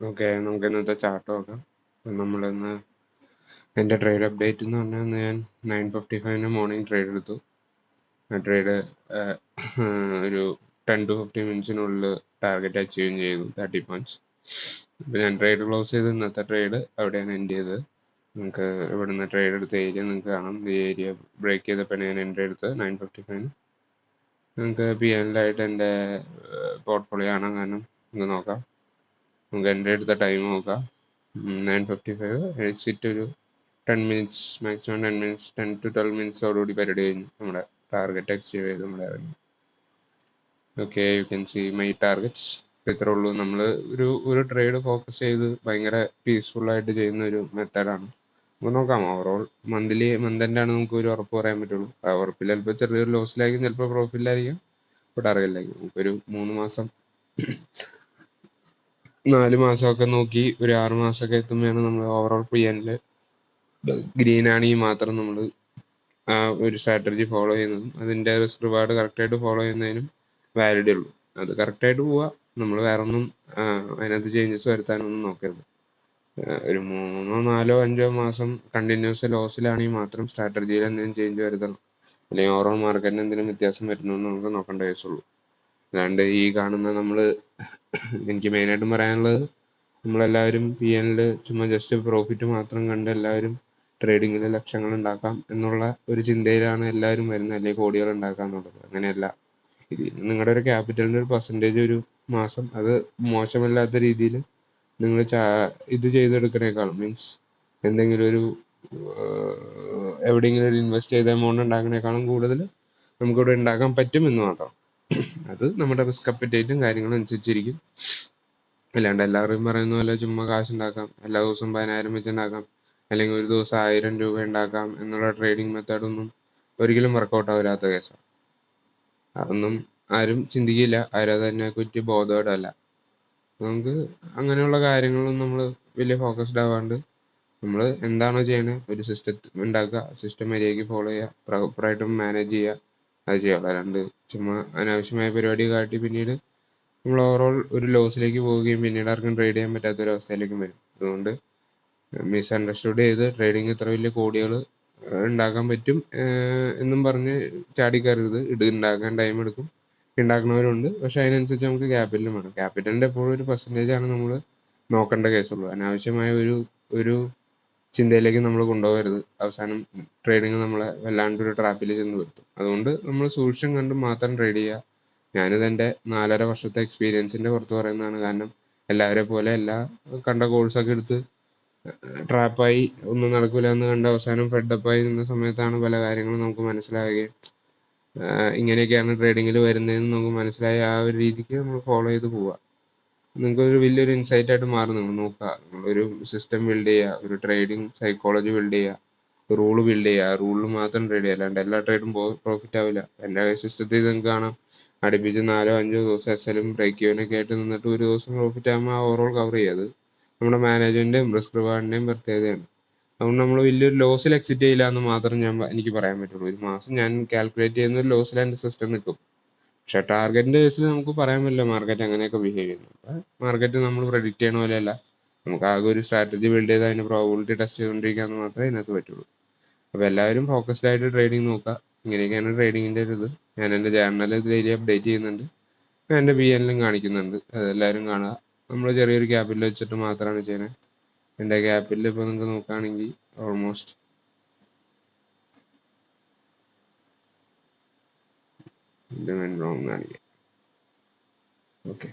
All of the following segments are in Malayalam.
ഓക്കെ, നമുക്ക് ഇന്നത്തെ ചാർട്ട് നോക്കാം. നമ്മളിന്ന് എൻ്റെ ട്രേഡ് അപ്ഡേറ്റ് എന്ന് പറഞ്ഞാൽ ഞാൻ 9:55 മോർണിംഗ് ട്രേഡ് എടുത്തു. ആ ട്രേഡ് ഒരു 10 to 15 മിനിറ്റ്സിനുള്ളിൽ ടാർഗറ്റ് അച്ചീവ് ചെയ്തു 30 പോയിന്റ്സ്. അപ്പോൾ ഞാൻ ട്രേഡ് ക്ലോസ് ചെയ്ത് ഇന്നത്തെ ട്രേഡ് അവിടെയാണ് എൻഡ് ചെയ്തത്. നിങ്ങൾക്ക് ഇവിടുന്ന് ട്രേഡ് എടുത്ത ഏരിയ നിങ്ങൾക്ക് കാണാം. ഈ ഏരിയ ബ്രേക്ക് ചെയ്തപ്പോൾ ഞാൻ എൻട്രി എടുത്ത് 9:55. നിങ്ങൾക്ക് PNL ആയിട്ട് എൻ്റെ പോർട്ട്ഫോളിയോ കാണാം. കാരണം നിങ്ങൾക്ക് നോക്കാം, നമുക്ക് എൻ്റെ എടുത്ത ടൈം നോക്കാം. 9:55 എക്സിറ്റ് ഒരു 10 മിനിറ്റ്സ്, മാക്സിമം 10 മിനിറ്റ്സ്, 10 to 12 മിനിറ്റ്സോടുകൂടി പരിപാടി കഴിഞ്ഞു. നമ്മുടെ ടാർഗറ്റ് അച്ചീവ് ചെയ്ത് നമ്മുടെ ഇറങ്ങി. Okay, you can see my targets. ഇത്രേ ഉള്ളൂ. നമ്മൾ ഒരു ട്രേഡ് ഫോക്കസ് ചെയ്ത് ഭയങ്കര പീസ്ഫുള്ളായിട്ട് ചെയ്യുന്ന ഒരു മെത്തേഡാണ്. നമുക്ക് നോക്കാം, ഓവറോൾ മന്ത് എൻഡ് ആണ് നമുക്ക് ഒരു ഉറപ്പ് പറയാൻ പറ്റുള്ളൂ. ആ ഉറപ്പിൽ ചിലപ്പോൾ ചെറിയൊരു ലോസിലായിരിക്കും, ചിലപ്പോൾ പ്രോഫിറ്റിലായിരിക്കും, ഇപ്പോൾ ടാർഗറ്റിലായിരിക്കും. നമുക്കൊരു 3 മാസം 4 മാസമൊക്കെ നോക്കി ഒരു 6 മാസമൊക്കെ എത്തുമ്പോഴാണ് നമ്മൾ ഓവറോൾ PNL ഗ്രീൻ ആണെങ്കിൽ മാത്രം നമ്മൾ ആ ഒരു സ്ട്രാറ്റജി ഫോളോ ചെയ്യുന്നതും അതിൻ്റെ റിസ്ക് റിവാർഡ് കറക്റ്റായിട്ട് ഫോളോ ചെയ്യുന്നതിനും വാലിഡേ ഉള്ളൂ. അത് കറക്റ്റായിട്ട് പോവുക, നമ്മൾ വേറെ ഒന്നും അതിനകത്ത് ചേഞ്ചസ് വരുത്താനൊന്നും നോക്കരുത്. ഒരു 3, 4, 5 മാസം കണ്ടിന്യൂസ് ലോസിലാണെങ്കിൽ മാത്രം സ്ട്രാറ്റജിയിൽ എന്തെങ്കിലും ചേഞ്ച് വരുത്തണം, അല്ലെങ്കിൽ ഓവറോൾ മാർക്കറ്റിന് എന്തെങ്കിലും വ്യത്യാസം വരുന്നതെന്ന് നമുക്ക് നോക്കേണ്ട കേസുള്ളൂ. അല്ലാണ്ട് ഈ കാണുന്ന എനിക്ക് മെയിനായിട്ടും പറയാനുള്ളത്, നമ്മളെല്ലാവരും PNL ചുമ്മാ ജസ്റ്റ് പ്രോഫിറ്റ് മാത്രം കണ്ട് എല്ലാവരും ട്രേഡിങ്ങിൽ ലക്ഷങ്ങൾ ഉണ്ടാക്കാം എന്നുള്ള ഒരു ചിന്തയിലാണ് എല്ലാവരും വരുന്നത്, അല്ലെങ്കിൽ കോടികൾ ഉണ്ടാക്കാം എന്നുള്ളത്. അങ്ങനെയല്ല. നിങ്ങളുടെ ഒരു ക്യാപിറ്റലിൻ്റെ ഒരു പെർസെൻറ്റേജ് ഒരു മാസം അത് മോശമല്ലാത്ത രീതിയിൽ നിങ്ങൾ ഇത് ചെയ്തെടുക്കണേക്കാളും, മീൻസ് എന്തെങ്കിലും ഒരു എവിടെയെങ്കിലും ഒരു ഇൻവെസ്റ്റ് ചെയ്ത എമൗണ്ട് ഉണ്ടാക്കണേക്കാളും കൂടുതൽ നമുക്കിവിടെ ഉണ്ടാക്കാൻ പറ്റും എന്ന് മാത്രം. അത് നമ്മുടെ റിസ്ക് അപ്പറ്റൈറ്റും കാര്യങ്ങളും അനുസരിച്ചിരിക്കും. അല്ലാണ്ട് എല്ലാവരും പറയുന്ന പോലെ ചുമ്മാ കാശുണ്ടാക്കാം, എല്ലാ ദിവസവും 10,000 വെച്ച് ഉണ്ടാക്കാം, അല്ലെങ്കിൽ ഒരു ദിവസം 1000 രൂപ ഉണ്ടാക്കാം എന്നുള്ള ട്രേഡിംഗ് മെത്തേഡൊന്നും ഒരിക്കലും വർക്കൗട്ട് ആവാത്ത കേസാണ്. അതൊന്നും ആരും ചിന്തിക്കില്ല, ആരും അതിനെപ്പറ്റി ബോധേഡല്ല. നമുക്ക് അങ്ങനെയുള്ള കാര്യങ്ങളും നമ്മൾ വലിയ ഫോക്കസ്ഡ് ആവാണ്ട് നമ്മൾ എന്താണോ ചെയ്യണത് ഒരു സിസ്റ്റം ഉണ്ടാക്കുക, സിസ്റ്റം മര്യാദയ്ക്ക് ഫോളോ ചെയ്യുക, പ്രോപ്പറായിട്ടും മാനേജ് ചെയ്യുക, അത് ചെയ്യുക. അല്ലാണ്ട് ചുമ്മാ അനാവശ്യമായ പരിപാടി കാട്ടി പിന്നീട് നമ്മൾ ഓവറോൾ ഒരു ലോസിലേക്ക് പോവുകയും പിന്നീട് ആർക്കും ട്രേഡ് ചെയ്യാൻ പറ്റാത്ത ഒരു അവസ്ഥയിലേക്കും വരും. അതുകൊണ്ട് മിസ്അണ്ടർസ്റ്റുഡ് ചെയ്ത് ട്രേഡിങ് ഇത്ര വലിയ കോടികൾ ഉണ്ടാക്കാൻ പറ്റും എന്നും പറഞ്ഞ് ചാടിക്കയറരുത്. ഉണ്ടാക്കാൻ ടൈം എടുക്കും, ഉണ്ടാക്കുന്നവരുണ്ട്, പക്ഷെ അതിനനുസരിച്ച് നമുക്ക് ക്യാപിറ്റലും വേണം. ക്യാപിറ്റലിൻ്റെ എപ്പോഴും ഒരു പെർസെൻറ്റേജ് ആണ് നമ്മൾ നോക്കേണ്ട കേസുള്ളൂ. അനാവശ്യമായ ഒരു ചിന്തയിലേക്ക് നമ്മൾ കൊണ്ടുപോകരുത്. അവസാനം ട്രേഡിങ് നമ്മളെ വല്ലാണ്ടൊരു ട്രാപ്പിൽ ചെന്ന് വരുത്തും. അതുകൊണ്ട് നമ്മൾ സൂക്ഷ്യം കണ്ട് മാത്രം ട്രേഡ് ചെയ്യുക. ഞാനിത് എൻ്റെ 4.5 വർഷത്തെ എക്സ്പീരിയൻസിൻ്റെ പുറത്ത് പറയുന്നതാണ്. കാരണം എല്ലാവരെ പോലെ എല്ലാ കണ്ട കോഴ്സൊക്കെ എടുത്ത് ട്രാപ്പായി ഒന്നും നടക്കില്ല എന്ന് കണ്ട് അവസാനം ഫെഡപ്പായി നിന്ന സമയത്താണ് പല കാര്യങ്ങളും നമുക്ക് മനസ്സിലാവുകയും ഇങ്ങനെയൊക്കെയാണ് ട്രേഡിങ്ങിൽ വരുന്നതെന്ന് നമുക്ക് മനസ്സിലായ ആ ഒരു രീതിക്ക് നമ്മൾ ഫോളോ ചെയ്ത് പോവുക. നിങ്ങൾക്കൊരു വലിയൊരു ഇൻസൈറ്റ് ആയിട്ട് മാറും. നിങ്ങൾ നോക്കുക, നിങ്ങളൊരു സിസ്റ്റം ബിൽഡ് ചെയ്യുക, ഒരു ട്രേഡിംഗ് സൈക്കോളജി ബിൽഡ് ചെയ്യുക, റൂള് ബിൽഡ് ചെയ്യുക, റൂളിൽ മാത്രം ട്രേഡ് ചെയ്യുക. അല്ലാണ്ട് എല്ലാ ട്രേഡും പ്രോഫിറ്റ് ആവില്ല. എല്ലാ സിസ്റ്റത്തിൽ നിങ്ങൾക്ക് കാണാം, അടുപ്പിച്ച് 4-5 ദിവസം SLും ബ്രേക്ക് ഈവനൊക്കെ ആയിട്ട് നിന്നിട്ട് ഒരു ദിവസം പ്രോഫിറ്റ് ആകുമ്പോൾ ഓവറോൾ കവർ ചെയ്യുക. നമ്മുടെ മാനേജ്മെന്റിന്റെയും റിസ്ക് റിവാർഡിന്റെയും പ്രത്യേകതയാണ്. അതുകൊണ്ട് നമ്മൾ വലിയൊരു ലോസിൽ എക്സിറ്റ് ചെയ്യില്ല എന്ന് മാത്രം എനിക്ക് പറയാൻ പറ്റുള്ളൂ. ഒരു മാസം ഞാൻ കാൽക്കുലേറ്റ് ചെയ്യുന്ന ഒരു ലോസിൽ എൻ്റെ സിസ്റ്റം നിൽക്കും. പക്ഷെ ടാർഗറ്റിന്റെ കേസിൽ നമുക്ക് പറയാൻ പറ്റില്ല മാർക്കറ്റ് അങ്ങനെയൊക്കെ ബിഹേവ് ചെയ്യുന്നു. മാർക്കറ്റ് നമ്മൾ പ്രഡിക്റ്റ് ചെയ്യണ പോലെയല്ല. നമുക്ക് ആകെ ഒരു സ്ട്രാറ്റജി ബിൽഡ് ചെയ്ത് അതിന്റെ പ്രോബിലിറ്റി ടെസ്റ്റ് ചെയ്തുകൊണ്ടിരിക്കാന്ന് മാത്രമേ ഇതിനകത്ത് പറ്റുള്ളൂ. അപ്പോൾ എല്ലാവരും ഫോക്കസ്ഡ് ആയിട്ട് ട്രേഡിംഗ് നോക്കുക. ഇങ്ങനെയൊക്കെയാണ് ട്രേഡിങ്ങിന്റെ ഒരു ഇത്. ഞാൻ എൻ്റെ ചാനലിൽ ഡെയിലി അപ്ഡേറ്റ് ചെയ്യുന്നുണ്ട്, എൻ്റെ PNLും കാണിക്കുന്നുണ്ട്. അതെല്ലാവരും കാണുക. നമ്മൾ ചെറിയൊരു ക്യാപിറ്റൽ വെച്ചിട്ട് മാത്രമാണ് ചെയ്യുന്നത്. എൻ്റെ ക്യാപിറ്റൽ ഇപ്പോൾ നിങ്ങൾക്ക് നോക്കുകയാണെങ്കിൽ ഓൾമോസ്റ്റ് റോങ് കാണിക്കാം. ഓക്കെ,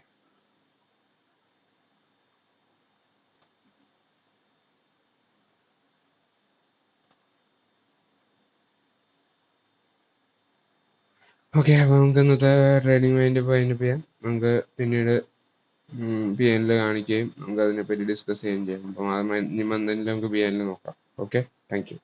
അപ്പോൾ നമുക്ക് ഇന്നത്തെ ട്രേഡിംഗ് മൈൻഡ് വൈൻഡപ്പ് ചെയ്യാം. നമുക്ക് പിന്നീട് PNL കാണിക്കുകയും നമുക്ക് അതിനെപ്പറ്റി ഡിസ്കസ് ചെയ്യുകയും ചെയ്യാം. അപ്പം ഈ മന്തിൽ നമുക്ക് PNL നോക്കാം. Okay, thank you.